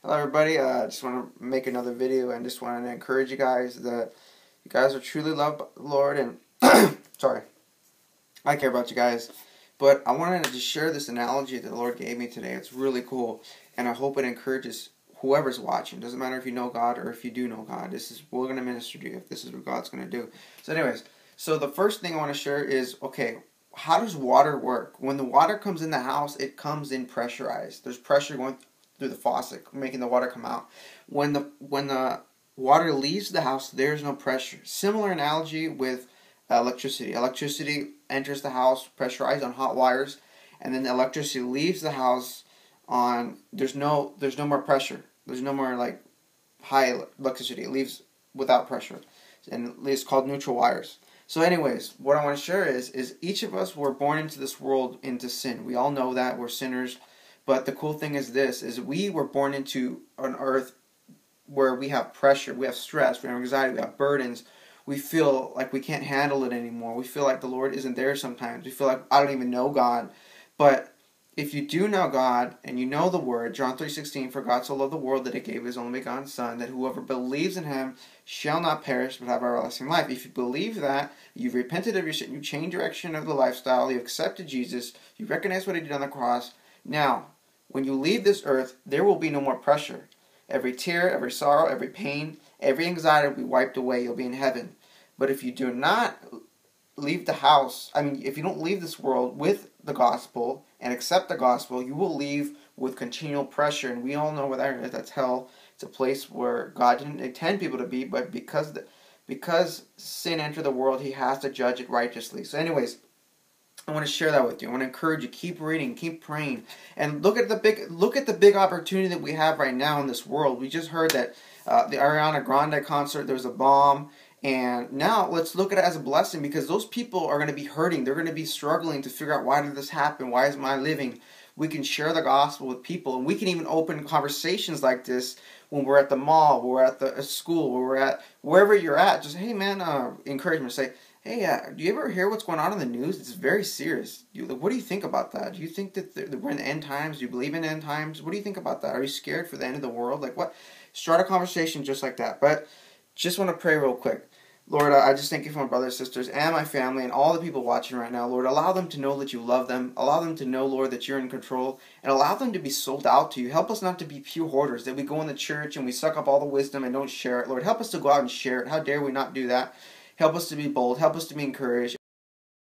Hello everybody, I just want to make another video and just want to encourage you guys that you guys are truly loved by the Lord and sorry, I care about you guys, but I wanted to just share this analogy that the Lord gave me today. It's really cool and I hope it encourages whoever's watching. Doesn't matter if you know God or if you do know God. We're going to minister to you if this is what God's going to do. So anyways, so the first thing I want to share is, okay, how does water work? When the water comes in the house, it comes in pressurized. There's pressure going through the faucet, making the water come out. When the water leaves the house, there's no pressure. Similar analogy with electricity. Electricity enters the house pressurized on hot wires, and then the electricity leaves the house on. There's no more pressure. There's no more like high electricity. It leaves without pressure, and it's called neutral wires. So anyways, what I want to share is each of us were born into this world into sin. We all know that we're sinners. But the cool thing is this, is we were born into an earth where we have pressure, we have stress, we have anxiety, we have burdens. We feel like we can't handle it anymore. We feel like the Lord isn't there sometimes. We feel like I don't even know God. But if you do know God and you know the Word, John 3:16, for God so loved the world that He gave His only begotten Son, that whoever believes in Him shall not perish but have everlasting life. If you believe that, you've repented of your sin, you changed direction of the lifestyle, you accepted Jesus, you recognize what He did on the cross. Now, when you leave this earth, there will be no more pressure. Every tear, every sorrow, every pain, every anxiety will be wiped away. You'll be in heaven. But if you do not leave the house, if you don't leave this world with the gospel and accept the gospel, you will leave with continual pressure. And we all know what that is. That's hell. It's a place where God didn't intend people to be, but because sin entered the world, He has to judge it righteously. So anyways, I want to share that with you. I want to encourage you. Keep reading, keep praying, and look at the big opportunity that we have right now in this world. We just heard that the Ariana Grande concert, there was a bomb, and now let's look at it as a blessing because those people are going to be hurting. They're going to be struggling to figure out, why did this happen? Why is my living? We can share the gospel with people, and we can even open conversations like this when we're at the mall, when we're at the school, when we're at wherever you're at. Just, hey man, encouragement. Say, hey, do you ever hear what's going on in the news? It's very serious. What do you think about that? Do you think that we're in the end times? Do you believe in end times? What do you think about that? Are you scared for the end of the world? Like what? Start a conversation just like that. But just want to pray real quick. Lord, I just thank you for my brothers, sisters, and my family, and all the people watching right now. Lord, allow them to know that you love them. Allow them to know, Lord, that you're in control. And allow them to be sold out to you. Help us not to be pew hoarders, that we go in the church and we suck up all the wisdom and don't share it. Lord, help us to go out and share it. How dare we not do that? Help us to be bold. Help us to be encouraged.